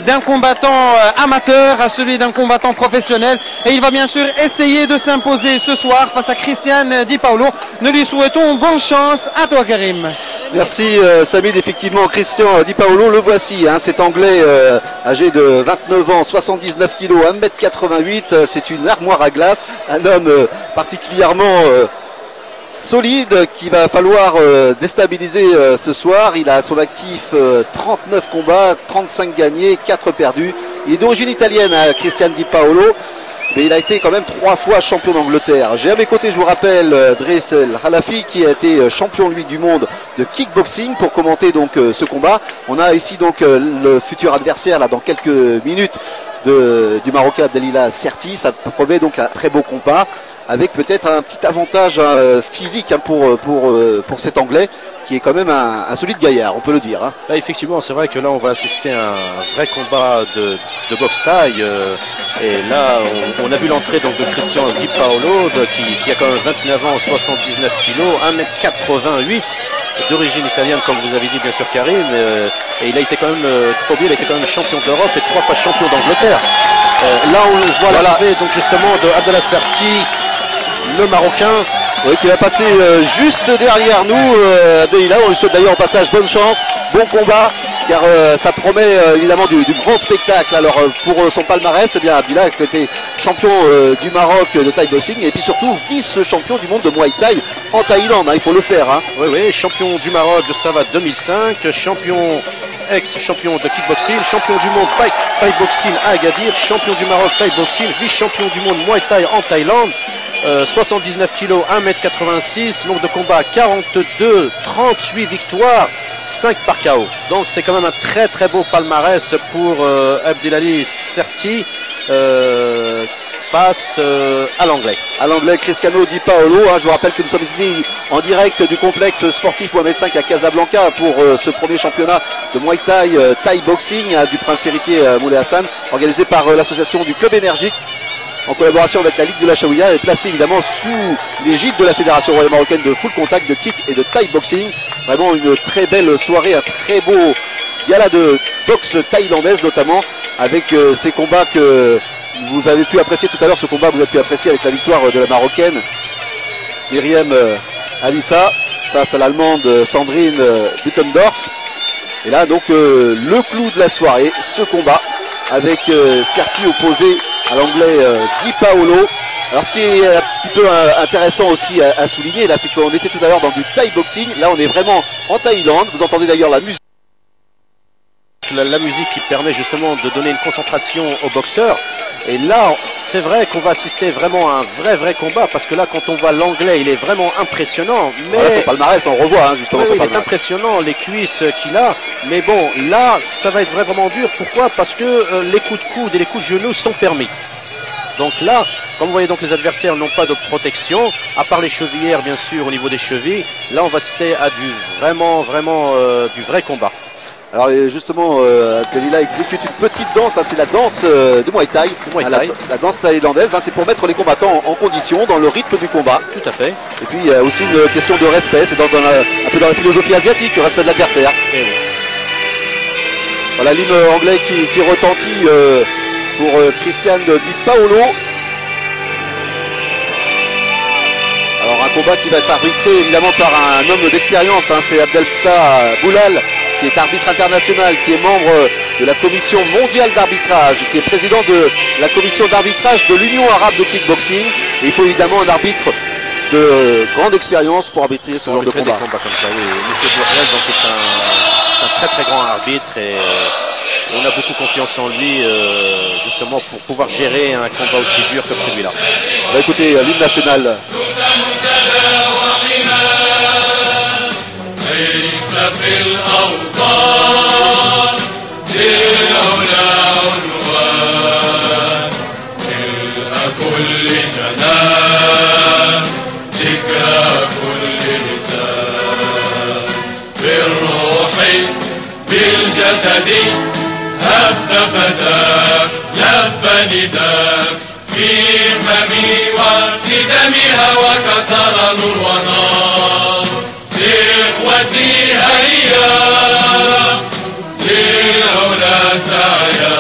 d'un combattant amateur à celui d'un combattant professionnel. Et il va bien sûr essayer de s'imposer ce soir face à Christian Di Paolo. Nous lui souhaitons bonne chance. À toi, Karim. Merci Samid. Effectivement, Christian Di Paolo, le voici, hein, cet Anglais âgé de 29 ans, 79 kg, 1m88. C'est une armoire à glace, un homme particulièrement solide qu'il va falloir déstabiliser ce soir. Il a à son actif 39 combats, 35 gagnés, 4 perdus. Il est d'origine italienne, hein, Christian Di Paolo. Mais il a été quand même 3 fois champion d'Angleterre. J'ai à mes côtés, je vous rappelle, Driss El Khalafi qui a été champion lui du monde de kickboxing pour commenter donc ce combat. On a ici donc le futur adversaire là dans quelques minutes du Marocain Abdelila Serti. Ça promet donc un très beau combat avec peut-être un petit avantage physique hein, pour cet Anglais qui est quand même un solide gaillard, on peut le dire. Hein. Là, effectivement, c'est vrai que là, on va assister à un vrai combat de boxe taille. Et là, on a vu l'entrée donc de Christian Di Paolo, qui a quand même 29 ans, 79 kg, 1m88, d'origine italienne, comme vous avez dit, bien sûr, Karim. Et il a été quand même, il a été quand même champion d'Europe et 3 fois champion d'Angleterre. Là, on voit l'arrivée, donc justement, de Abdelila Serti, le Marocain. Oui, qui va passer juste derrière nous, Abdelila. On lui souhaite d'ailleurs au passage bonne chance, bon combat, car ça promet évidemment du grand spectacle. Alors pour son palmarès, eh bien Abdelila qui a été champion du Maroc de Thai boxing et puis surtout vice-champion du monde de Muay Thai en Thaïlande, hein, il faut le faire. Hein. Oui, oui, champion du Maroc de Savate 2005, ex-champion de kickboxing, champion du monde Thai boxing à Agadir, champion du Maroc Thai boxing, vice-champion du monde Muay Thai en Thaïlande. 79 kg, 1m86, nombre de combats 42, 38 victoires, 5 par KO. Donc c'est quand même un très très beau palmarès pour Abdelila Serti face à l'Anglais. À l'Anglais Cristiano Di Paolo. Hein, je vous rappelle que nous sommes ici en direct du complexe sportif Mohamed V à Casablanca pour ce premier championnat de Muay Thai Thai Boxing du prince héritier Moulay Hassan, organisé par l'association du Club Énergique, en collaboration avec la Ligue de la Shaouia, et placé évidemment sous l'égide de la Fédération royale marocaine de full contact, de kick et de Thai boxing. Vraiment une très belle soirée, un très beau gala de boxe thaïlandaise notamment, avec ces combats que vous avez pu apprécier tout à l'heure. Ce combat vous avez pu apprécier avec la victoire de la Marocaine Myriam Alissa face à l'Allemande Sandrine Buttendorf. Et là donc le clou de la soirée, ce combat avec Serti opposé à l'Anglais Di Paolo. Alors ce qui est un petit peu intéressant aussi à souligner là, c'est qu'on était tout à l'heure dans du Thai boxing. Là on est vraiment en Thaïlande. Vous entendez d'ailleurs la musique. La musique qui permet justement de donner une concentration aux boxeurs. Et là, c'est vrai qu'on va assister vraiment à un vrai combat, parce que là, quand on voit l'Anglais, il est vraiment impressionnant. Mais voilà, son palmarès, on revoit hein, justement. Oui, il est impressionnant, les cuisses qu'il a. Mais bon, là, ça va être vraiment dur. Pourquoi? Parce que les coups de coude et les coups de genoux sont permis. Donc là, comme vous voyez, donc les adversaires n'ont pas de protection, à part les chevillères, bien sûr, au niveau des chevilles. Là, on va assister à du du vrai combat. Alors justement, Abdelila exécute une petite danse, hein, c'est la danse de Muay Thai, la danse thaïlandaise, hein, c'est pour mettre les combattants en condition, dans le rythme du combat. Tout à fait. Et puis il y a aussi une question de respect, c'est un peu dans la philosophie asiatique, le respect de l'adversaire. Oui. Voilà l'hymne anglais qui retentit pour Christian Di Paolo. Alors un combat qui va être arbitré évidemment par un homme d'expérience, hein, c'est Abdel Fattah Boulal, qui est arbitre international, qui est membre de la commission mondiale d'arbitrage, qui est président de la commission d'arbitrage de l'Union arabe de kickboxing. Et il faut évidemment un arbitre de grande expérience pour arbitrer ce genre de combat. Comme ça, oui. Monsieur Bourrel, donc, est un très grand arbitre et on a beaucoup confiance en lui justement pour pouvoir gérer un combat aussi dur que celui-là. Bah, écoutez, l'hymne national. في الأوطان للأولى عنوان تلقى كل جنان ذكرى كل لسان في الروح بالجسد هب فتاك لف نداك في هممي وندم هواك ترى نور ونار إخوتي هيا للعلا سعيا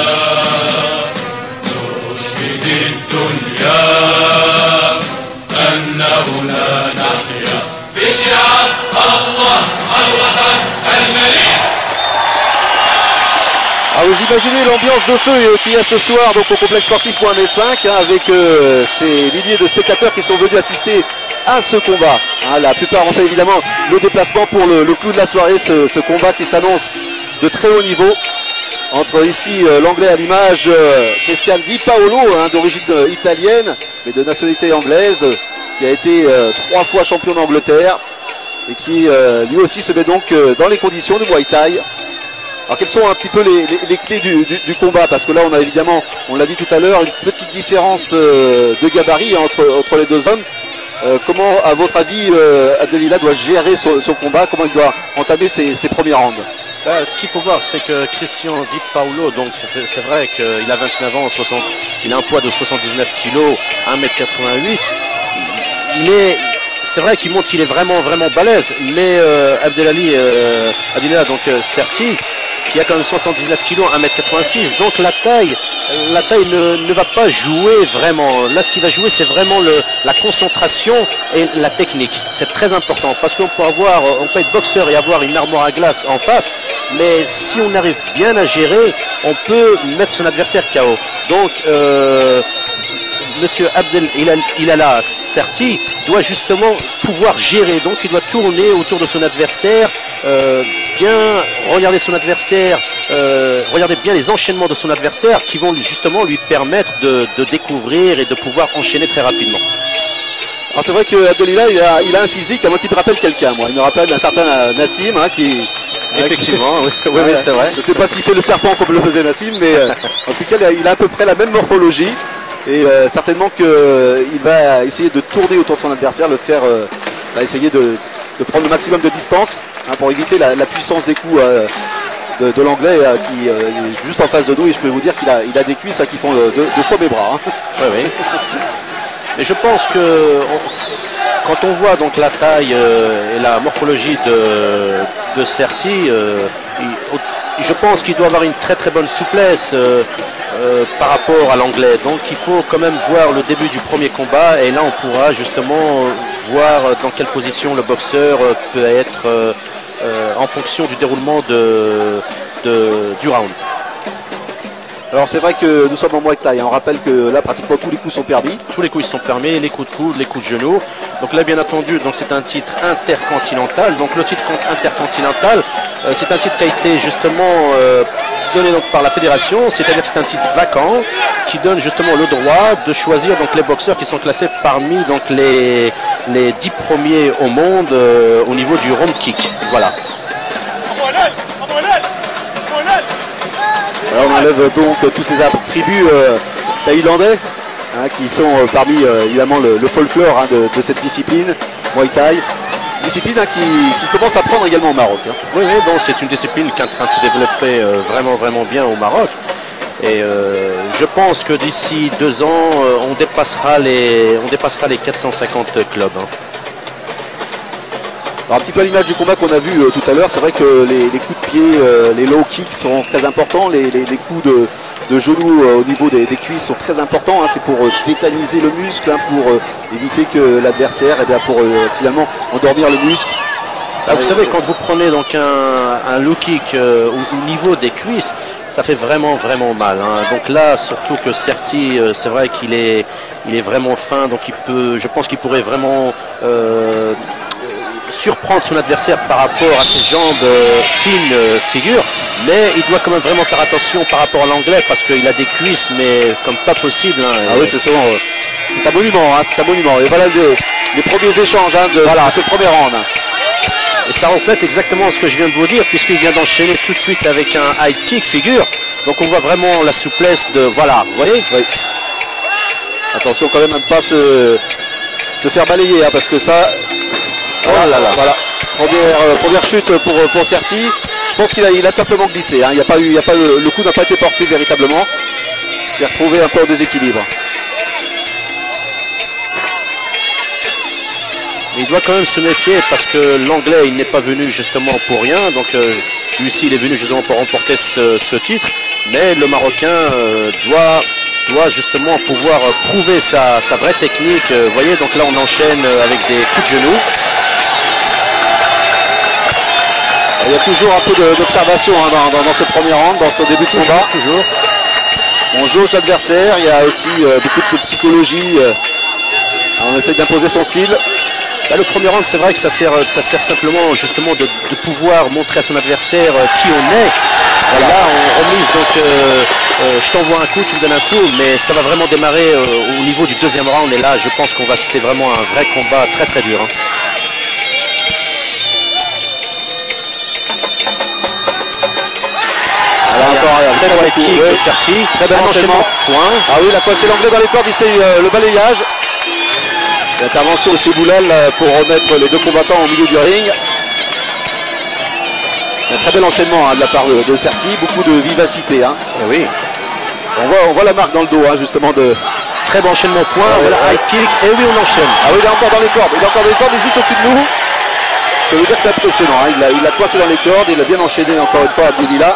Alors vous imaginez l'ambiance de feu qu'il y a ce soir donc, au complexe sportif Mohamed V avec ces milliers de spectateurs qui sont venus assister à ce combat. La plupart ont fait évidemment le déplacement pour le clou de la soirée, ce combat qui s'annonce de très haut niveau entre ici l'anglais à l'image Christian Di Paolo, d'origine italienne mais de nationalité anglaise, qui a été 3 fois champion d'Angleterre et qui lui aussi se met donc dans les conditions du Muay Thai. Alors quelles sont un petit peu les clés du combat, parce que là on a évidemment, on l'a dit tout à l'heure, une petite différence de gabarit entre les deux hommes. Comment à votre avis Abdelila doit gérer son combat, comment il doit entamer ses premiers rounds? Ce qu'il faut voir, c'est que Christian Di Paolo, donc c'est vrai qu'il a 29 ans, il a un poids de 79 kg, 1m88, c'est vrai qu'il montre qu'il est vraiment balèze, mais Abdelila donc Serti, qui a quand même 79 kg, 1m86, donc la taille ne va pas jouer vraiment. Là, ce qui va jouer, c'est vraiment la concentration et la technique. C'est très important, parce qu'on peut être boxeur et avoir une armoire à glace en face, mais si on arrive bien à gérer, on peut mettre son adversaire KO. Donc, Monsieur Abdelila Serti doit justement pouvoir gérer, donc il doit tourner autour de son adversaire, bien regarder son adversaire, regarder bien les enchaînements de son adversaire qui vont justement lui permettre de découvrir et de pouvoir enchaîner très rapidement. Alors c'est vrai que Abdelila il a un physique, à moi qui me rappelle quelqu'un, il me rappelle un certain Nassim qui... Effectivement, oui, c'est vrai. Je ne sais pas s'il fait le serpent comme le faisait Nassim, mais en tout cas il a à peu près la même morphologie. Et certainement qu'il va essayer de tourner autour de son adversaire, va essayer de prendre le maximum de distance pour éviter la puissance des coups de l'anglais qui est juste en face de nous. Et je peux vous dire qu'il a des cuisses qui font deux fois mes bras. Oui. Mais je pense que quand on voit donc la taille et la morphologie de Serti, je pense qu'il doit avoir une très bonne souplesse par rapport à l'anglais. Donc il faut quand même voir le début du premier combat, et là on pourra justement voir dans quelle position le boxeur peut être en fonction du déroulement du round. Alors c'est vrai que nous sommes en Muay Thai, on rappelle que là pratiquement tous les coups sont permis. Tous les coups ils sont permis, les coups de coude, les coups de genoux. Donc là bien entendu, donc c'est un titre intercontinental. Donc le titre intercontinental, c'est un titre qui a été justement donné donc par la fédération, c'est-à-dire que c'est un titre vacant qui donne justement le droit de choisir donc les boxeurs qui sont classés parmi donc les 10 premiers au monde au niveau du round kick. Voilà. Alors on enlève donc tous ces attributs thaïlandais qui sont parmi évidemment le folklore de cette discipline, Muay Thai. Discipline qui commence à prendre également au Maroc. Oui, bon, c'est une discipline qui est en train de se développer vraiment bien au Maroc. Et je pense que d'ici 2 ans, on dépassera les 450 clubs. Alors, un petit peu à l'image du combat qu'on a vu tout à l'heure, c'est vrai que les coups de pied, les low kicks sont très importants, les coups de genoux au niveau des cuisses sont très importants, c'est pour tétaniser le muscle, pour éviter que l'adversaire, pour finalement endormir le muscle. Vous savez, quand vous prenez donc un low kick au niveau des cuisses, ça fait vraiment mal. Donc là, surtout que Serti, c'est vrai qu'il est vraiment fin, donc je pense qu'il pourrait vraiment surprendre son adversaire par rapport à ses jambes fines figure, mais il doit quand même vraiment faire attention par rapport à l'anglais, parce qu'il a des cuisses mais comme pas possible. Ah oui, c'est un monument, c'est un monument. Et voilà les premiers échanges de ce premier round. Et ça reflète exactement ce que je viens de vous dire, puisqu'il vient d'enchaîner tout de suite avec un high kick figure. Donc on voit vraiment la souplesse de... Voilà, vous voyez, oui. Attention quand même à ne pas se faire balayer, parce que ça... Voilà. Première chute pour Serti. Je pense qu'il a simplement glissé. Le coup n'a pas été porté véritablement. Il a retrouvé un peu au déséquilibre. Il doit quand même se méfier, parce que l'anglais il n'est pas venu justement pour rien. Donc lui aussi il est venu justement pour remporter ce titre. Mais le Marocain doit justement pouvoir prouver sa vraie technique. Vous voyez, donc là on enchaîne avec des coups de genoux. Il y a toujours un peu d'observation hein, dans ce premier round, dans ce début de combat. Toujours. On jauge l'adversaire, il y a aussi beaucoup de psychologie. On essaie d'imposer son style. Là, le premier round, c'est vrai que ça sert simplement justement de pouvoir montrer à son adversaire qui on est. Voilà. Là, on remise donc je t'envoie un coup, tu me donnes un coup, mais ça va vraiment démarrer au niveau du deuxième round. Et là, je pense qu'on va citer vraiment un vrai combat très très dur. Hein. Encore un très bon kick de Serti. Très bel enchaînement. Point. Ah oui, il a coincé l'anglais dans les cordes, il essaye le balayage. L'intervention de Seboulal pour remettre les deux combattants au milieu du ring. Un très bel enchaînement hein, de la part de Serti, beaucoup de vivacité. Hein. Et oui. On voit la marque dans le dos hein, justement de. Très bon enchaînement point, voilà, high kick, et oui on enchaîne. Ah oui, il est encore dans les cordes, il est juste au-dessus de nous. Je peux vous dire que c'est impressionnant, hein. il a coincé dans les cordes, il a bien enchaîné encore une fois Abdelila.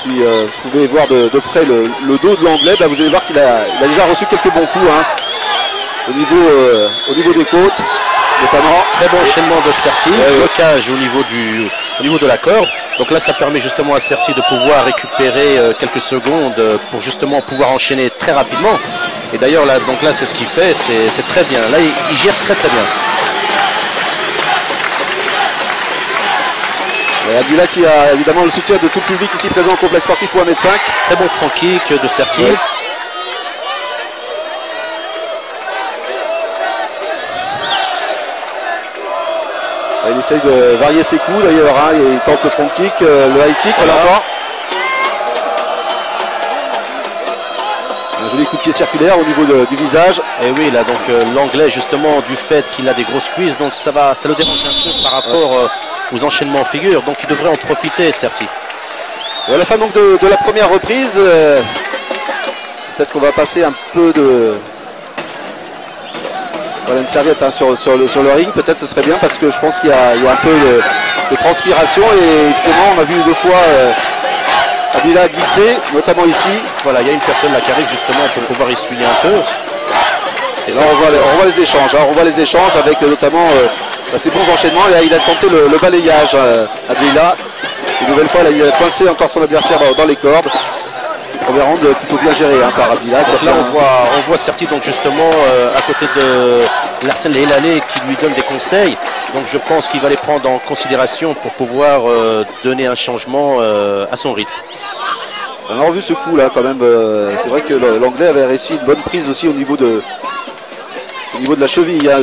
Si vous pouvez voir de près le dos de l'anglais, bah, vous allez voir qu'il a déjà reçu quelques bons coups hein, au niveau des côtes, notamment. Très bon enchaînement de Serti, blocage au niveau de la corde. Donc là, ça permet justement à Serti de pouvoir récupérer quelques secondes pour justement pouvoir enchaîner très rapidement. Et d'ailleurs, là, c'est ce qu'il fait, c'est très bien. Là, il gère très très bien. Et Abdullah qui a évidemment le soutien de tout le public ici présent au complexe sportif Mohamed V. Très bon front kick de Serti. Ouais. Il essaye de varier ses coups d'ailleurs, hein. Il tente le front kick, le high kick, voilà encore. Un joli coup de pied circulaire au niveau du visage. Et oui, là donc l'anglais justement du fait qu'il a des grosses cuisses, donc ça le dérange un peu par rapport aux enchaînements en figure, donc il devrait en profiter Serti. Et à la fin donc de la première reprise, peut-être qu'on va passer un peu de... Voilà une serviette hein, sur le ring, peut-être ce serait bien parce que je pense qu'il y a un peu de transpiration et évidemment on a vu deux fois Abdullah glisser, notamment ici. Voilà, il y a une personne là qui arrive justement pour pouvoir essuyer un peu. Et là on voit les échanges, hein, on voit les échanges avec notamment ces bons enchaînements. Là, il a tenté le balayage Abdullah. Une nouvelle fois là, il a coincé encore son adversaire dans les cordes. Premier round plutôt bien géré hein, par Abdullah. Donc là on voit Serti donc justement à côté de Larsen Lehelale qui lui donne des conseils. Donc je pense qu'il va les prendre en considération pour pouvoir donner un changement à son rythme. On a revu ce coup là quand même. C'est vrai que l'anglais avait réussi une bonne prise aussi au niveau de la cheville hein,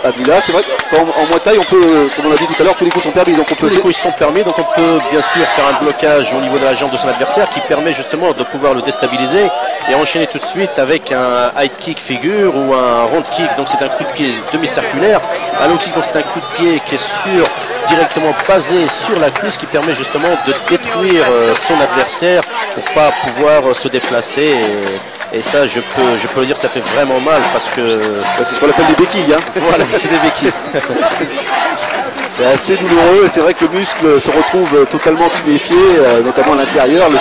d'Abdullah. C'est vrai qu'en Muay Thai, on peut, comme on l'a dit tout à l'heure, tous les coups sont permis. Donc tous les coups sont permis, donc on peut bien sûr faire un blocage au niveau de la jambe de son adversaire qui permet justement de pouvoir le déstabiliser et enchaîner tout de suite avec un high kick figure ou un round kick. Donc c'est un coup de pied demi-circulaire. Un low kick, donc c'est un coup de pied qui est directement basé sur la cuisse qui permet justement de détruire son adversaire pour pas pouvoir se déplacer. Et ça, je peux le dire, ça fait vraiment mal parce que... C'est ce qu'on appelle des béquilles. Hein. Voilà, c'est des béquilles. C'est assez douloureux et c'est vrai que le muscle se retrouve totalement tuméfié, notamment à l'intérieur. Le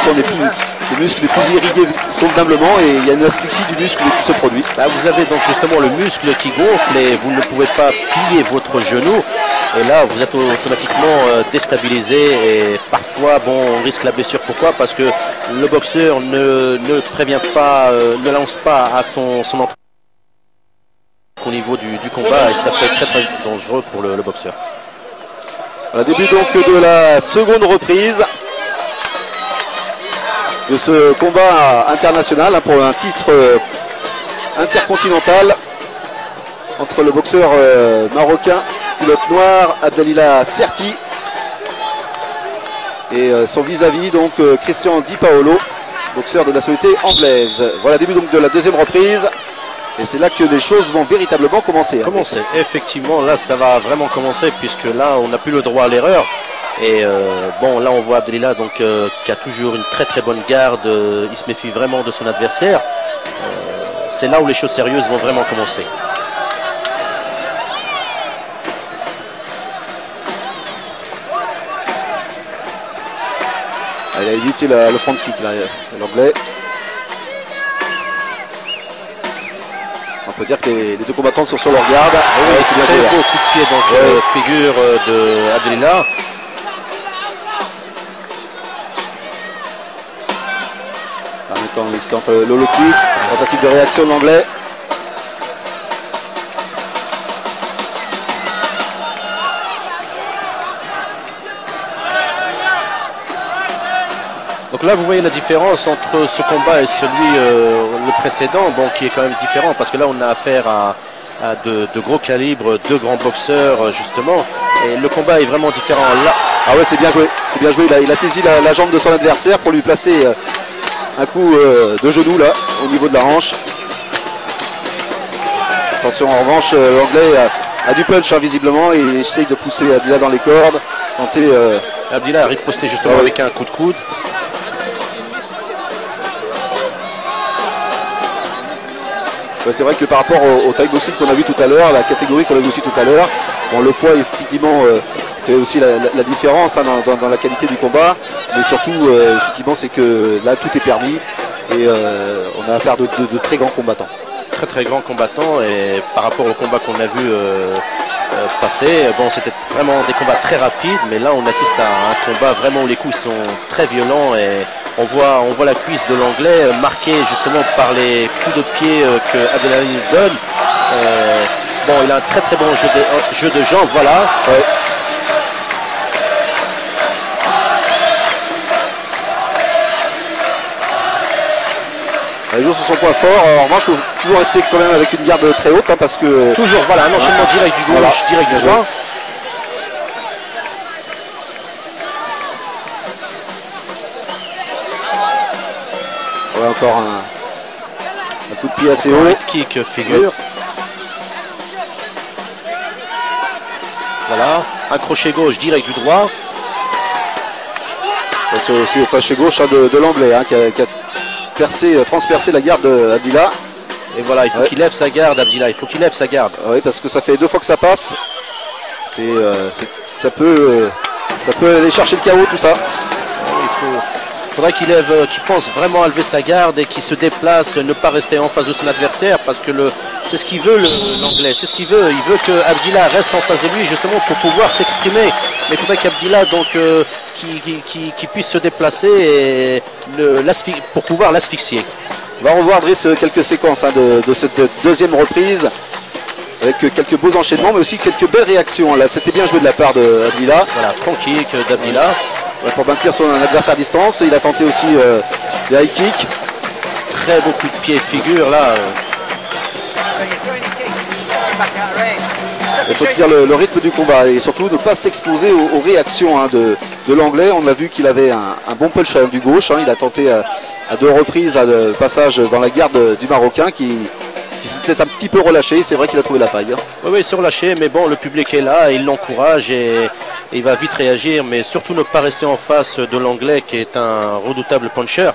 muscle n'est plus irrigué convenablement et il y a une asphyxie du muscle qui se produit. Là, vous avez donc justement le muscle qui gonfle et vous ne pouvez pas plier votre genou. Et là, vous êtes automatiquement déstabilisé et parfois, bon, on risque la blessure. Pourquoi? Parce que le boxeur ne prévient pas, ne lance pas à son entraînement au niveau du combat et ça peut être très très dangereux pour le boxeur. Voilà, début donc de la seconde reprise de ce combat international hein, pour un titre intercontinental entre le boxeur marocain culotte noire Abdelila Serti et son vis-à-vis donc Christian Di Paolo, boxeur de la nationalité anglaise. Voilà, début donc de la deuxième reprise. Et c'est là que les choses vont véritablement commencer. Hein. Commencer, effectivement, là ça va vraiment commencer puisque là on n'a plus le droit à l'erreur. Et bon, là on voit Abdelila donc qui a toujours une très très bonne garde, il se méfie vraiment de son adversaire. C'est là où les choses sérieuses vont vraiment commencer. Il a évité le front kick, l'anglais. peut dire que les deux combattants sont sur leur garde. Oui, c'est bien beau coup de pied donc figure de Abdelillah. En même temps, il tente le low kick, tentative de réaction de l'anglais. Donc là, vous voyez la différence entre ce combat et celui le précédent, bon, qui est quand même différent parce que là, on a affaire à de gros calibres, deux grands boxeurs justement, et le combat est vraiment différent. Là, ah ouais, c'est bien joué, c'est bien joué. Il a saisi la jambe de son adversaire pour lui placer un coup de genou là, au niveau de la hanche. Attention, en revanche, l'anglais a du punch hein, visiblement, et il essaye de pousser Abdelillah dans les cordes. Tenter, Abdelillah a riposté justement avec un coup de coude. Ouais, c'est vrai que par rapport au Thai boxing qu'on a vu tout à l'heure, la catégorie qu'on a vu aussi tout à l'heure, bon, le poids effectivement fait aussi la différence hein, dans la qualité du combat, mais surtout effectivement c'est que là tout est permis et on a affaire de très grands combattants. Très très grands combattants, et par rapport au combat qu'on a vu passer, bon, c'était vraiment des combats très rapides, mais là on assiste à un combat vraiment où les coups sont très violents et on voit la cuisse de l'anglais marquée justement par les coups de pied que Abdelillah donne. Bon, il a un très très bon jeu de jambes, voilà. Ouais. Il joue sur son point fort. En revanche, il faut toujours rester quand même avec une garde très haute hein, parce que. Toujours, voilà, un enchaînement direct du gauche, voilà, direct du droit. Ouais, encore un coup de pied assez haut. Head kick figure. Voilà, un crochet gauche direct du droit. C'est aussi le crochet gauche hein, de l'anglais hein, qui a transpercé la garde d'Abdelillah. Et voilà, il faut qu'il lève sa garde, Abdelillah, il faut qu'il lève sa garde. Oui, parce que ça fait 2 fois que ça passe. Ça peut aller chercher le KO tout ça. Il faudrait qu'il pense vraiment à lever sa garde et qu'il se déplace, ne pas rester en face de son adversaire, parce que c'est ce qu'il veut l'anglais, c'est ce qu'il veut. Il veut que Abdelillah reste en face de lui justement pour pouvoir s'exprimer. Mais il faudrait qu'Abdelillah qui puisse se déplacer et pour pouvoir l'asphyxier. On va revoir Driss quelques séquences hein, de cette deuxième reprise avec quelques beaux enchaînements mais aussi quelques belles réactions. Là, c'était bien joué de la part d'Abdelillah. Voilà, front kick d'Abdelillah. Ouais, pour maintenir son adversaire à distance. Il a tenté aussi des high kicks. Très beau coup de pied figure là. Il faut tenir le rythme du combat et surtout ne pas s'exposer aux réactions hein, de l'anglais. On a vu qu'il avait un bon punch du gauche. Hein. Il a tenté à 2 reprises le passage dans la garde du Marocain qui s'était un petit peu relâché. C'est vrai qu'il a trouvé la faille. Hein. Oui, c'est relâché, mais bon, le public est là, il l'encourage et il va vite réagir, mais surtout ne pas rester en face de l'anglais qui est un redoutable puncher.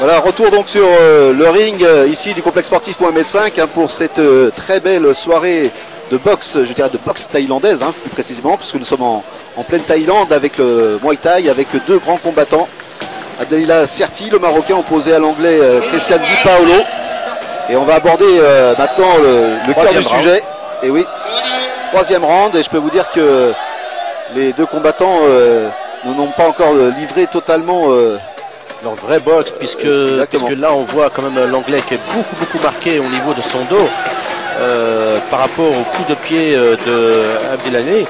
Voilà, retour donc sur le ring ici du complexe sportif Mohamed V hein, pour cette très belle soirée de boxe, je dirais de boxe thaïlandaise hein, plus précisément, puisque nous sommes en pleine Thaïlande avec le Muay Thai, avec 2 grands combattants. Abdelillah Serti, le Marocain, opposé à l'anglais Christian Di Paolo. Et on va aborder maintenant le cœur du sujet. Et oui, 3e round, et je peux vous dire que les 2 combattants n'ont pas encore livré totalement leur vrai boxe, puisque là on voit quand même l'anglais qui est beaucoup marqué au niveau de son dos par rapport au coup de pied de Abdelillah,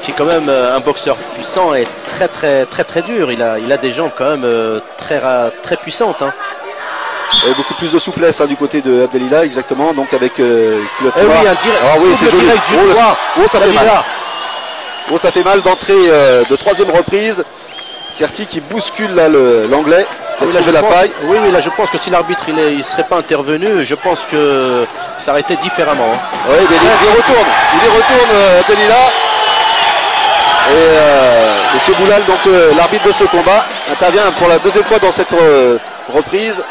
qui est quand même un boxeur puissant et très dur. Il a des jambes quand même très puissantes. Hein. Et beaucoup plus de souplesse hein, du côté de Abdelillah, exactement, donc avec oui, c'est joli. Ça fait mal. Oh, ça fait mal d'entrer de 3e reprise. Serti qui bouscule l'anglais. Oui, là je pense que si l'arbitre il serait pas intervenu, je pense que ça aurait été différemment. Hein. Oui, mais il y retourne Abdelillah. Et M. Boulal, donc l'arbitre de ce combat, intervient pour la deuxième fois dans cette reprise.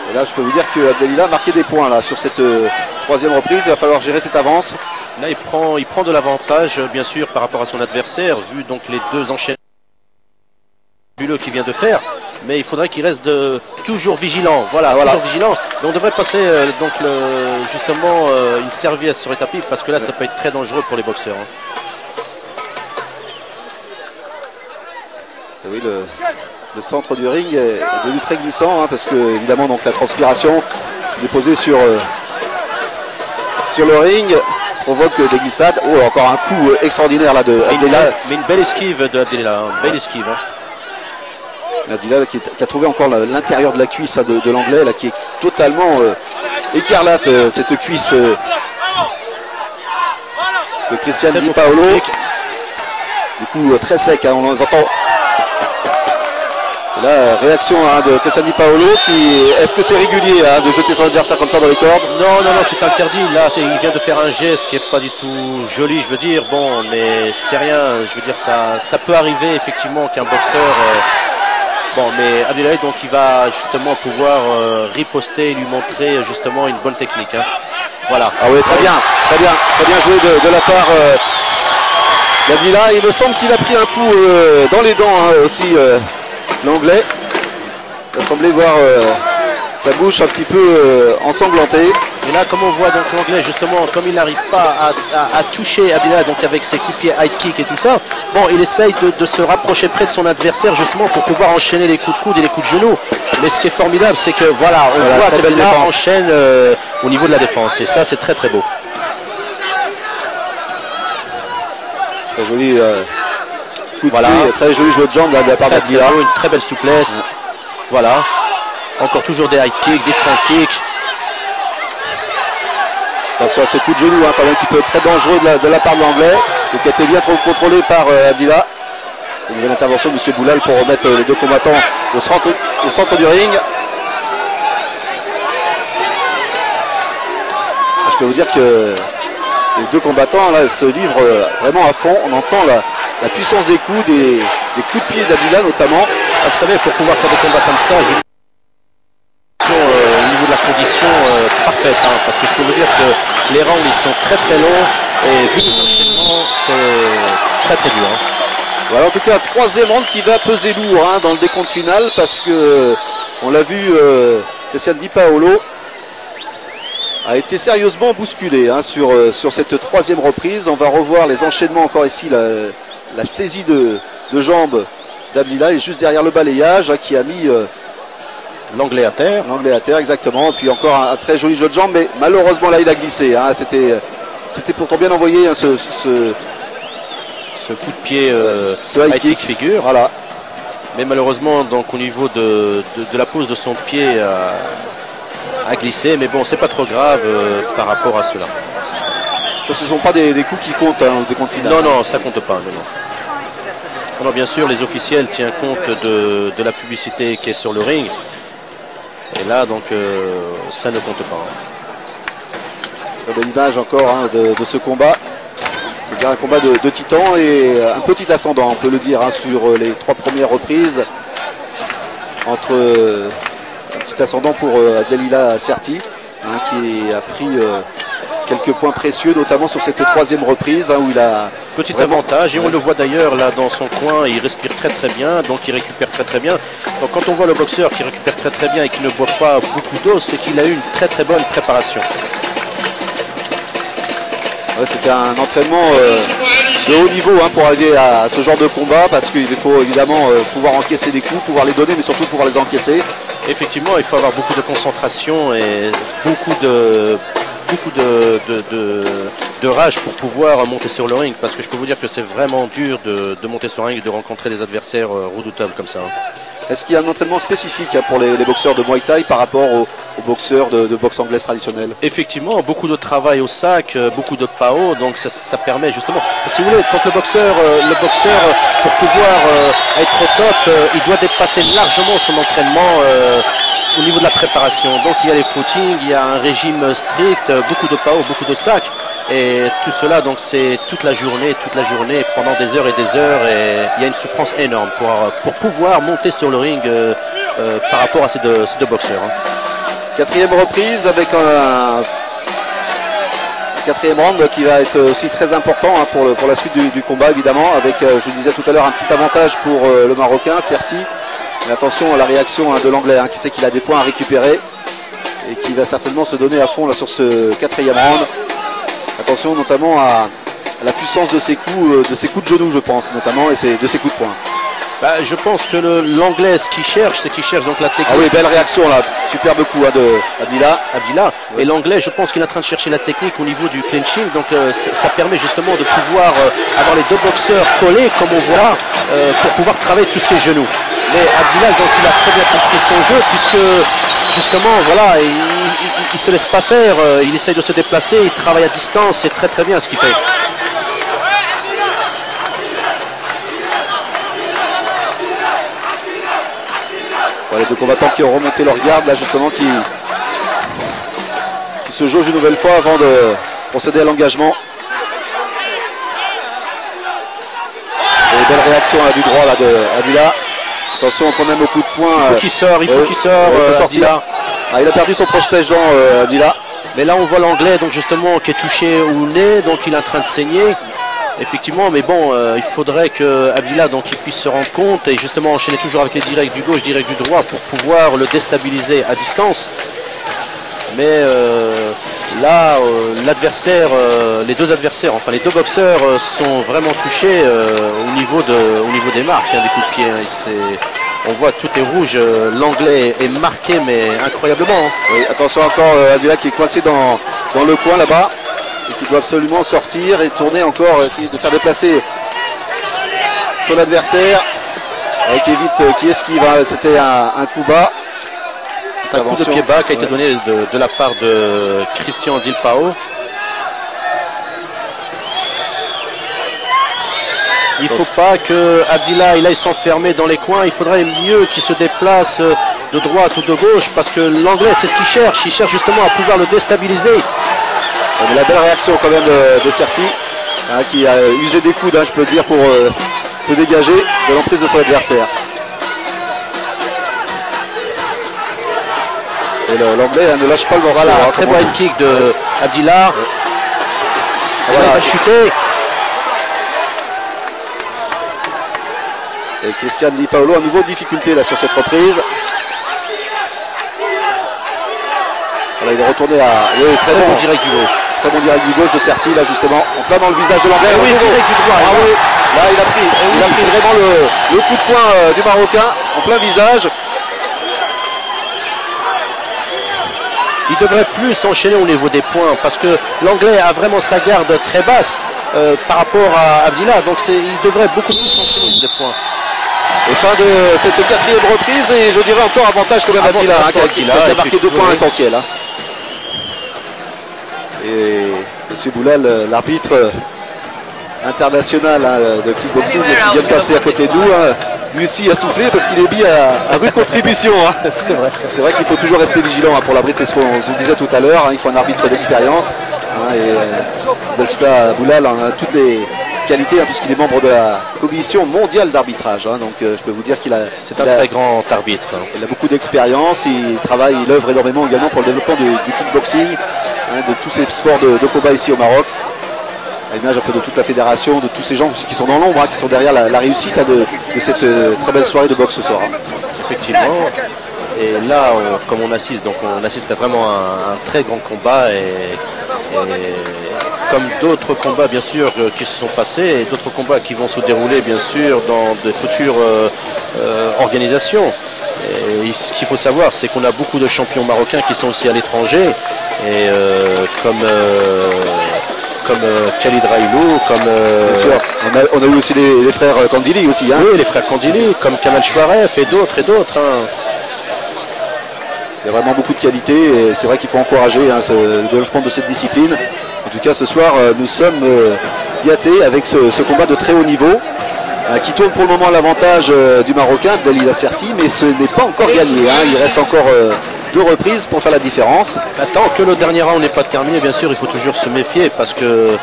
Et là, je peux vous dire que Abdelila a marqué des points là, sur cette troisième reprise. Il va falloir gérer cette avance. Là, il prend de l'avantage, bien sûr, par rapport à son adversaire, vu donc les deux enchaînements qu'il vient de faire. Mais il faudrait qu'il reste toujours vigilant. Voilà, toujours vigilant. Mais on devrait passer justement une serviette sur les tapis, parce que là, ça peut être très dangereux pour les boxeurs. Hein. Et oui, le centre du ring est devenu très glissant, hein, parce que évidemment donc la transpiration s'est déposée sur le ring, provoque des glissades. Oh, encore un coup extraordinaire là de Abdelila. Mais une belle esquive de Abdelila, hein, belle esquive. Hein. Abdelila qui a trouvé encore l'intérieur de la cuisse de l'anglais, là, qui est totalement écarlate, cette cuisse de Christian Di Paolo. Du coup très sec, hein, on entend. Et là, réaction hein, de Christian Di Paolo, est-ce que c'est régulier hein, de jeter son adversaire comme ça dans les cordes? Non, c'est interdit. Là, il vient de faire un geste qui n'est pas du tout joli, je veux dire. Bon, mais c'est rien. Je veux dire, ça peut arriver effectivement qu'un boxeur. Bon, mais Abdelila, donc, il va justement pouvoir riposter et lui montrer justement une bonne technique. Hein. Voilà. Ah oui, très bien joué de la part d'Abdelila. Il me semble qu'il a pris un coup dans les dents hein, aussi. L'anglais, il a semblé voir sa bouche un petit peu ensanglantée. Et là, comme on voit donc l'anglais, justement, comme il n'arrive pas à toucher Abdelila, donc avec ses coups de pied high kick et tout ça, bon, il essaye de se rapprocher près de son adversaire, justement, pour pouvoir enchaîner les coups de coude et les coups de genoux. Mais ce qui est formidable, c'est que voilà, on voit qu'Abdelila enchaîne au niveau de la défense. Et ça, c'est très très beau. Très joli. Voilà. Très joli jeu de jambes de la part d'Abdelila. Une très belle souplesse. Voilà. Encore toujours des high kicks, des front kicks. Attention à ce coup de genou, hein, quand même, qui peut être très dangereux de la part de l'anglais. Donc qui a été bien trop contrôlé par Abdelila. Une nouvelle intervention de M. Boulal pour remettre les deux combattants au centre du ring. Je peux vous dire que les deux combattants là, se livrent vraiment à fond. On entend la puissance des coups, des coups de pied d'Abdelila notamment. Ah, vous savez, pour pouvoir faire des combats comme ça, au niveau de la condition parfaite, hein, parce que je peux vous dire que les rounds ils sont très très longs et vu les enchaînements, c'est très très dur. Hein. Voilà, en tout cas, troisième round qui va peser lourd hein, dans le décompte final, parce que on l'a vu, Christian Di Paolo a été sérieusement bousculé hein, sur cette troisième reprise. On va revoir les enchaînements encore ici. La saisie de jambes d'Abdelila est juste derrière le balayage hein, qui a mis l'anglais à terre. L'anglais à terre, exactement. Et puis encore un très joli jeu de jambes, mais malheureusement là il a glissé. Hein. C'était pourtant bien envoyé hein, ce coup de pied ce high kick figure. Voilà. Mais malheureusement, donc au niveau de la pose de son pied a glissé. Mais bon, c'est pas trop grave par rapport à cela. Ça, ce ne sont pas des coups qui comptent hein, au décompte final. Non, ça compte pas. Non, bien sûr, les officiels tiennent compte de la publicité qui est sur le ring. Et là, donc, ça ne compte pas. Très belle image encore hein, de ce combat. C'est bien un combat de titans et un petit ascendant, on peut le dire, hein, sur les trois premières reprises. Entre un petit ascendant pour Abdelila Serti, hein, qui a pris quelques points précieux, notamment sur cette troisième reprise, hein, où il a... Petit avantage, et on le voit d'ailleurs là dans son coin, il respire très très bien, donc il récupère très très bien. Donc quand on voit le boxeur qui récupère très très bien et qui ne boit pas beaucoup d'eau, c'est qu'il a eu une très très bonne préparation. Ouais, c'était un entraînement de haut niveau hein, pour arriver à ce genre de combat, parce qu'il faut évidemment pouvoir encaisser des coups, pouvoir les donner, mais surtout pouvoir les encaisser. Effectivement, il faut avoir beaucoup de concentration et beaucoup de rage pour pouvoir monter sur le ring, parce que je peux vous dire que c'est vraiment dur de monter sur le ring et de rencontrer des adversaires redoutables comme ça. Est-ce qu'il y a un entraînement spécifique hein, pour les boxeurs de Muay Thai par rapport aux boxeurs de boxe anglaise traditionnelle? Effectivement, beaucoup de travail au sac, beaucoup de PAO, donc ça permet justement, si vous voulez, quand le boxeur pour pouvoir être au top, il doit dépasser largement son entraînement au niveau de la préparation. Donc il y a les footings, il y a un régime strict, beaucoup de PAO, beaucoup de sacs. Et tout cela, donc c'est toute la journée, pendant des heures et des heures. Et il y a une souffrance énorme pour pouvoir monter sur le ring par rapport à ces deux boxeurs. Hein. Quatrième reprise avec un quatrième round qui va être aussi très important hein, pour la suite du combat évidemment, avec, je le disais tout à l'heure, un petit avantage pour le Marocain, Serti. Mais attention à la réaction hein, de l'Anglais, hein, qui sait qu'il a des points à récupérer et qui va certainement se donner à fond là, sur ce quatrième round. Attention notamment à la puissance de ses coups de genoux, je pense, notamment, et de ses coups de poing. Bah, je pense que l'Anglais, ce qu'il cherche, c'est qu'il cherche donc la technique. Ah oui, belle réaction là, superbe coup hein, de Abdillah. Oui. Et l'Anglais, je pense qu'il est en train de chercher la technique au niveau du clinching, donc ça permet justement de pouvoir avoir les deux boxeurs collés, comme on voit, pour pouvoir travailler tout ce qui est genoux. Mais Abdillah, donc, il a très bien compris son jeu, puisque justement, voilà, il se laisse pas faire, il essaye de se déplacer, il travaille à distance, c'est très très bien ce qu'il fait. Les deux combattants qui ont remonté leur garde là justement, qui se jaugent une nouvelle fois avant de procéder à l'engagement. Et belle réaction là, du droit là, de Abdillah. Attention quand même au coup de poing. Il faut qu'il sorte, il faut qu'il sorte. Il a perdu son protège-dents Abdillah. Mais là on voit l'Anglais donc justement qui est touché au nez, donc il est en train de saigner. Effectivement, mais bon, il faudrait que Abdillah donc il puisse se rendre compte et justement enchaîner toujours avec les directs du gauche, directs du droit pour pouvoir le déstabiliser à distance. Mais là, l'adversaire, les deux adversaires, enfin les deux boxeurs sont vraiment touchés au niveau des marques hein, des coups de pied. Hein, on voit tout est rouge. L'Anglais est marqué, mais incroyablement. Hein. Oui, attention encore Abdillah qui est coincé dans le coin là-bas. Et qui doit absolument sortir et tourner encore, essayer de faire déplacer son adversaire. Et qui évite, qui esquive, c'était un coup bas. Un coup de pied bas qui a été donné de la part de Christian Dilpao. Il ne faut pas que Abdillah il aille s'enfermer dans les coins. Il faudrait mieux qu'il se déplace de droite ou de gauche parce que l'Anglais c'est ce qu'il cherche. Il cherche justement à pouvoir le déstabiliser. Mais la belle réaction quand même de Serti hein, qui a usé des coudes, hein, je peux le dire, pour se dégager de l'emprise de son adversaire. Et l'Anglais hein, ne lâche pas le morceau. Voilà, très bon kick de Abdillah. Voilà, il va chuter. Et Christian Di Paolo à nouveau de difficulté là sur cette reprise. Voilà, il est retourné à très bon direct du gauche. Très bon direct du gauche de Serti là justement, en plein dans le visage de l'Anglais. Oui, direct du droit. Ah, oui. Là il a pris vraiment le coup de poing du Marocain en plein visage. Il devrait plus s'enchaîner au niveau des points parce que l'Anglais a vraiment sa garde très basse par rapport à Abdillah. Donc il devrait beaucoup plus s'enchaîner au niveau des points. Et fin de cette quatrième reprise et je dirais encore avantage quand même à Abdillah hein, qui a marqué 2 points essentiels. Hein. Et M. Boulal, l'arbitre international hein, de kickboxing qui vient de passer à côté de nous, hein, lui aussi a soufflé parce qu'il est mis à rude contribution. Hein. C'est vrai qu'il faut toujours rester vigilant hein, pour l'arbitre, c'est ce qu'on vous disait tout à l'heure, hein, il faut un arbitre d'expérience. Hein, et Delfta Boulal a toutes les qualités hein, puisqu'il est membre de la commission mondiale d'arbitrage. Hein, donc je peux vous dire qu'il a... C'est un très grand arbitre. Il a beaucoup d'expérience, il œuvre énormément également pour le développement du kickboxing, hein, de tous ces sports de combat ici au Maroc. À l'image un peu de toute la fédération, de tous ces gens qui sont dans l'ombre, hein, qui sont derrière la réussite hein, de cette très belle soirée de boxe ce soir. Hein. Effectivement. Et là, comme on assiste à vraiment un très grand combat et comme d'autres combats bien sûr qui se sont passés et d'autres combats qui vont se dérouler bien sûr dans de futures organisations. Et ce qu'il faut savoir, c'est qu'on a beaucoup de champions marocains qui sont aussi à l'étranger et comme Khalid Railou, bien sûr. On a eu aussi les frères Kandili aussi. Hein. Oui, les frères Kandili, comme Kamal Chouaref et d'autres. Hein. Il y a vraiment beaucoup de qualité et c'est vrai qu'il faut encourager hein, le développement de cette discipline. En tout cas, ce soir, nous sommes gâtés avec ce combat de très haut niveau. qui tourne pour le moment l'avantage du Marocain, Abdelil Asserti, mais ce n'est pas encore gagné. Hein. Il reste encore 2 reprises pour faire la différence. Tant que le dernier round n'est pas terminé, bien sûr, il faut toujours se méfier parce que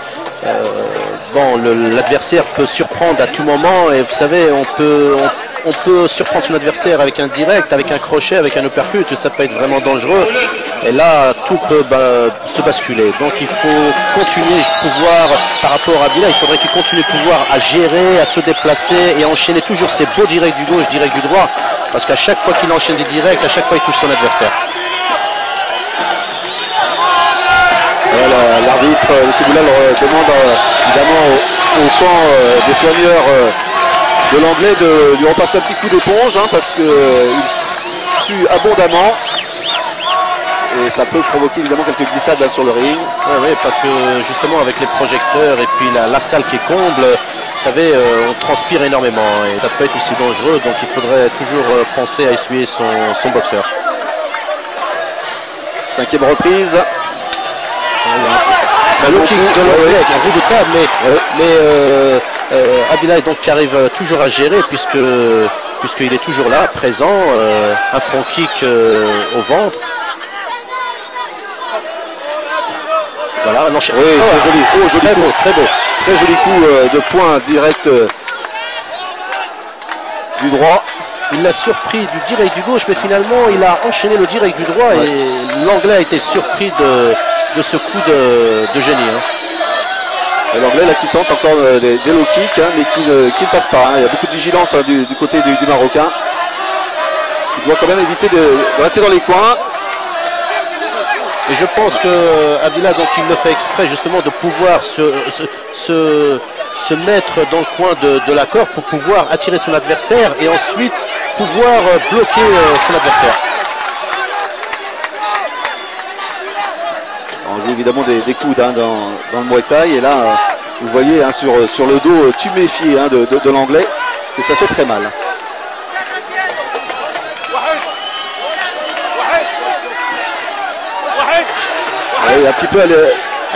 bon, l'adversaire peut surprendre à tout moment et vous savez, on peut surprendre son adversaire avec un direct, avec un crochet, avec un uppercut, ça peut être vraiment dangereux. Et là, tout peut se basculer. Donc il faut continuer pouvoir, par rapport à Abdillah, il faudrait qu'il continue de pouvoir à gérer, à se déplacer et enchaîner toujours ses beaux directs du gauche, directs du droit. Parce qu'à chaque fois qu'il enchaîne des directs, à chaque fois il touche son adversaire. L'arbitre, M. Boulal, demande évidemment au camp des soigneurs de l'anglais de lui repasser un petit coup d'éponge hein, parce qu'il sue abondamment et ça peut provoquer évidemment quelques glissades là, sur le ring. Oui, parce que justement avec les projecteurs et puis la salle qui est comble, vous savez, on transpire énormément et ça peut être aussi dangereux, donc il faudrait toujours penser à essuyer son boxeur. 5e reprise. Un low kick de l'anglais avec un coup de table, mais Abdillah donc qui arrive toujours à gérer puisqu'il est toujours là, présent, un front kick au ventre. Voilà, un enchaînement. Oui, c'est joli. Oh, joli très coup. beau, très beau. Très joli coup de poing direct du droit. Il l'a surpris du direct du gauche, mais finalement il a enchaîné le direct du droit et l'anglais a été surpris de ce coup de génie. Hein. Et l'anglais là qui tente encore des low kicks hein, mais qui ne passe pas. Hein. Il y a beaucoup de vigilance hein, du côté du Marocain. Il doit quand même éviter de rester dans les coins. Et je pense que Abdillah donc il le fait exprès justement de pouvoir se mettre dans le coin de la corde pour pouvoir attirer son adversaire et ensuite pouvoir bloquer son adversaire. On joue évidemment des coudes hein, dans le Muay Thai et là vous voyez hein, sur le dos tuméfié hein, de l'anglais que ça fait très mal. Et un petit peu à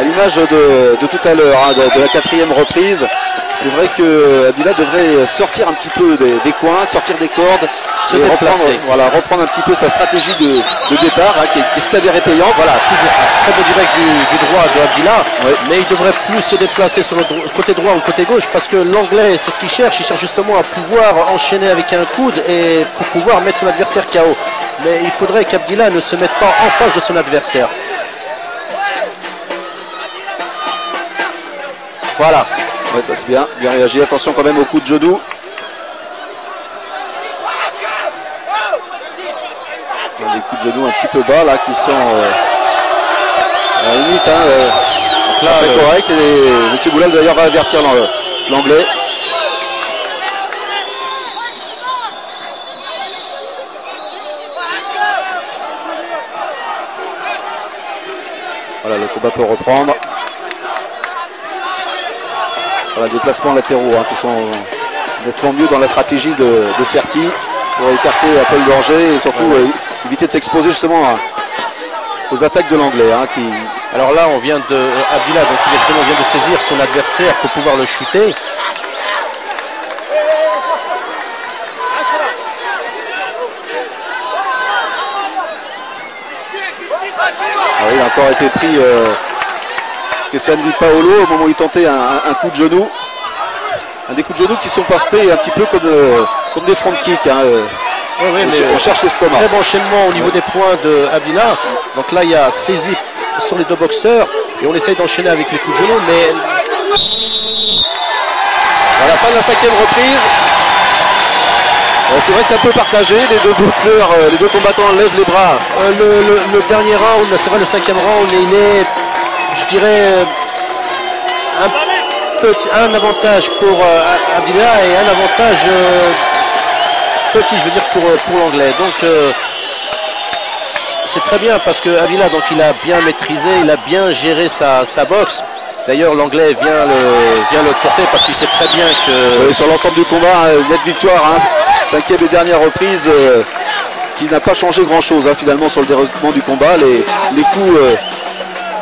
l'image de tout à l'heure, hein, de la 4e reprise. C'est vrai que Abdillah devrait sortir un petit peu des coins, sortir des cordes, se déplacer. Reprendre un petit peu sa stratégie de départ hein, qui se l'avérait payante. Voilà, toujours un très beau direct du droit de Abdillah, mais il devrait plus se déplacer sur le côté droit ou le côté gauche parce que l'anglais, c'est ce qu'il cherche justement à pouvoir enchaîner avec un coude et pour pouvoir mettre son adversaire KO. Mais il faudrait qu'Abdillah ne se mette pas en face de son adversaire. Voilà. Ouais, ça c'est bien réagi. Attention quand même au coup de genou. Des coups de genou un petit peu bas là qui sont à la limite hein, là, très correct. Et M. Boulal d'ailleurs va avertir l'anglais. Voilà, le combat peut reprendre. Voilà, des placements latéraux hein, qui sont nettement mieux dans la stratégie de Serti pour écarter un peu le danger et surtout éviter de s'exposer justement aux attaques de l'anglais. Hein, Alors là, on vient Abdillah donc il vient de saisir son adversaire pour pouvoir le chuter. Alors, il a encore été pris Christian Di Paolo au moment où il tentait un coup de genou. Des coups de genou qui sont portés un petit peu comme des front kicks. Hein, on cherche l'estomac. Très bon enchaînement au niveau des points de Abdillah. Donc là, il y a saisie sur les deux boxeurs et on essaye d'enchaîner avec les coups de genou, mais à la fin de la 5e reprise, c'est vrai que c'est un peu partagé. Les deux boxeurs, les deux combattants lèvent les bras. Le dernier round, c'est vrai, le 5e round, il est, je dirais, un avantage pour Abdillah et un avantage petit, je veux dire, pour l'anglais. Donc c'est très bien parce que Abdillah, donc il a bien maîtrisé, il a bien géré sa boxe. D'ailleurs, l'anglais vient le porter parce qu'il sait très bien que sur l'ensemble du combat, nette victoire, hein, 5e et dernière reprise qui n'a pas changé grand chose hein, finalement sur le déroulement du combat. Les coups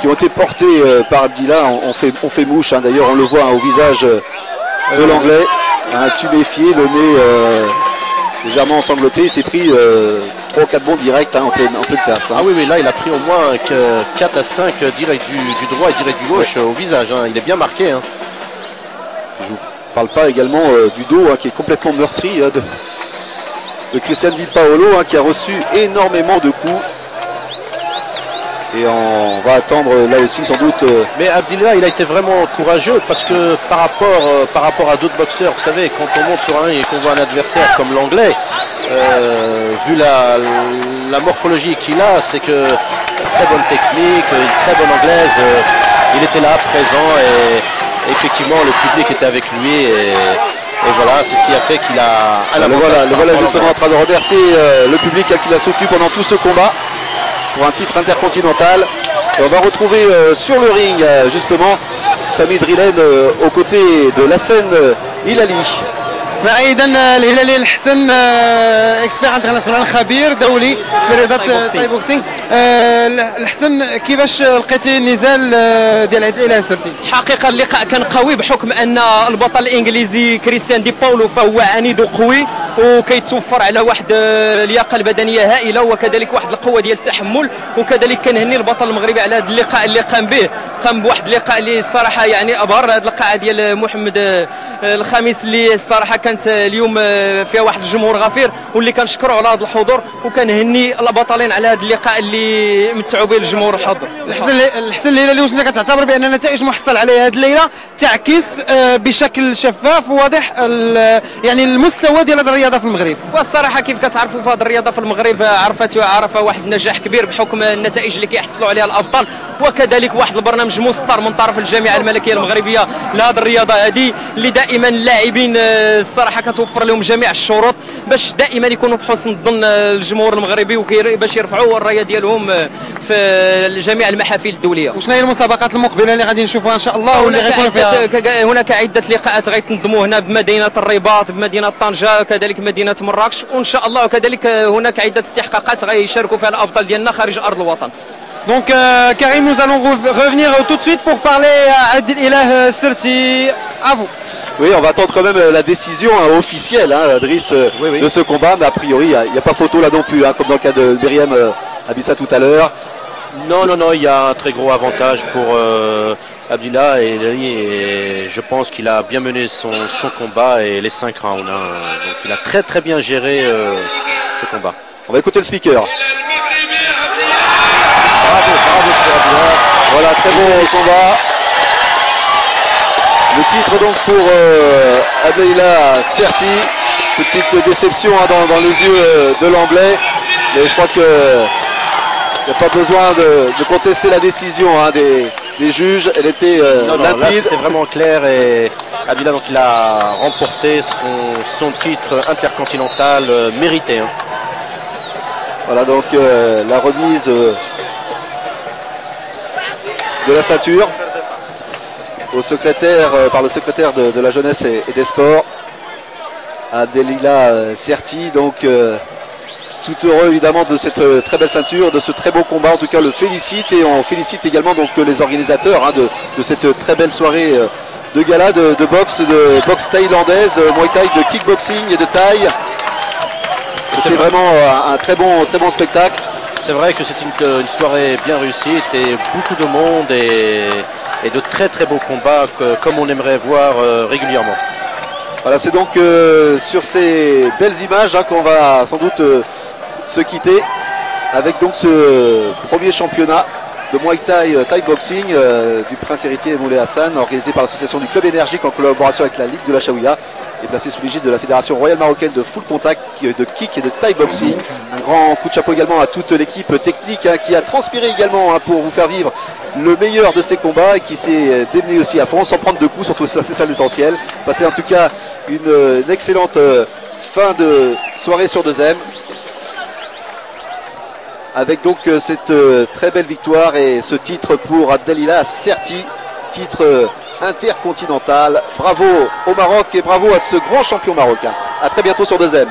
qui ont été portés par Abdillah ont fait mouche. Hein. D'ailleurs, on le voit hein, au visage de l'anglais. un tuméfié, le nez légèrement ensanglanté. Il s'est pris 3 ou 4 bons directs en pleine face. Ah oui, mais là il a pris au moins 4 à 5 direct du droit et direct du gauche au visage. Il est bien marqué. Je vous parle pas également du dos qui est complètement meurtri de Cristian Di Paolo qui a reçu énormément de coups. Et on va attendre là aussi sans doute. Mais Abdillah, il a été vraiment courageux parce que par rapport à d'autres boxeurs, vous savez, quand on monte sur un ring et qu'on voit un adversaire comme l'anglais, vu la morphologie qu'il a, c'est que très bonne technique, une très bonne anglaise. Il était là, présent, et effectivement le public était avec lui. Et voilà, c'est ce qui a fait qu'il a... Le voilà justement en train de remercier le public qui l'a soutenu pendant tout ce combat pour un titre intercontinental. Et on va retrouver sur le ring justement Sami Drilen aux côtés de Lassen Hilali. ايضا الهلالي الحسن اكسبير انترناسيونال خبير دولي في رياضه تاي بوكسينغ. الحسن كيفاش لقيتي النزال ديال عيد الاله سرتي؟ حقيقه اللقاء كان قوي بحكم ان البطل الانجليزي كريستيان دي باولو فهو عنيد وقوي وكيتوفر على واحد اللياقه البدنيه هائله وكذلك واحد القوه ديال التحمل. وكذلك كنهني البطل المغربي على هذا اللقاء اللي قام بواحد اللقاء اللي الصراحه يعني ابهر. هذه القاعه ديال محمد الخامس اللي الصراحه كانت اليوم فيها واحد الجمهور غفير واللي كنشكروا على هذا الحضور وكنهني البطلين على هذا اللقاء اللي متعوا به الجمهور الحاضر. الحسن الهلالي واش انت كتعتبر بان النتائج محصل عليها هذه الليله تعكس بشكل شفاف وواضح يعني المستوى ديال هذه الرياضه في المغرب؟ والصراحه كيف كتعرفوا في هذه الرياضه في المغرب عرف واحد النجاح كبير بحكم النتائج اللي كيحصلوا عليها الابطال وكذلك واحد البرنامج مسطر من طرف الجامعه الملكيه المغربيه لهذه الرياضه هذه اللي دائما اللاعبين الصراحه كتوفر لهم جميع الشروط باش دائما يكونوا في حسن الظن الجمهور المغربي باش يرفعوا الرايه ديالهم في جميع المحافل الدوليه. وشنو هي المسابقات المقبله اللي غادي نشوفوها ان شاء الله واللي غيكون فيها؟ هناك عده لقاءات غيتنظموا هنا بمدينه الرباط بمدينه طنجه كذلك مدينه مراكش وان شاء الله وكذلك هناك عده استحقاقات غيشاركوا فيها الابطال ديالنا خارج ارض الوطن. Donc Karim, nous allons revenir tout de suite pour parler à Adil Ilah Serti. À vous. Oui, on va attendre quand même la décision officielle, Driss, oui. De ce combat. Mais a priori, il n'y a pas photo là non plus, comme dans le cas de Myriam Abissa tout à l'heure. Non, il y a un très gros avantage pour Abdillah et je pense qu'il a bien mené son combat et les 5 rounds. Donc il a très bien géré ce combat. On va écouter le speaker. Bravo pour Abdillah. Voilà, très bon combat. Le titre donc pour Abdillah Serti. Petite déception dans les yeux de l'anglais. Mais je crois qu'il n'y a pas besoin de contester la décision des juges. Elle était limpide. C'était vraiment clair et Abdillah donc il a remporté son titre intercontinental mérité. Voilà donc la remise de la ceinture par le secrétaire de la jeunesse et des sports, Abdillah Serti. Donc tout heureux évidemment de cette très belle ceinture, de ce très beau combat. En tout cas, le félicite et on félicite également donc les organisateurs de cette très belle soirée de gala de boxe thaïlandaise, Muay Thai, de kickboxing et de Thaï. C'était vraiment un très bon spectacle. C'est vrai que c'est une soirée bien réussie et beaucoup de monde et de très beaux combats comme on aimerait voir régulièrement. Voilà, c'est donc sur ces belles images qu'on va sans doute se quitter avec donc ce premier championnat de Muay Thai Thai Boxing du Prince héritier Moulay Hassan, organisé par l'association du Club Énergique en collaboration avec la Ligue de la Chaouia et placé sous l'égide de la Fédération Royale Marocaine de Full Contact, de Kick et de Thai Boxing. Un grand coup de chapeau également à toute l'équipe technique qui a transpiré également pour vous faire vivre le meilleur de ces combats et qui s'est démené aussi à fond sans prendre de coups, surtout ça c'est ça l'essentiel. Passez en tout cas une excellente fin de soirée sur 2M. Avec donc cette très belle victoire et ce titre pour Abdillah Serti, titre intercontinental. Bravo au Maroc et bravo à ce grand champion marocain. A très bientôt sur 2M.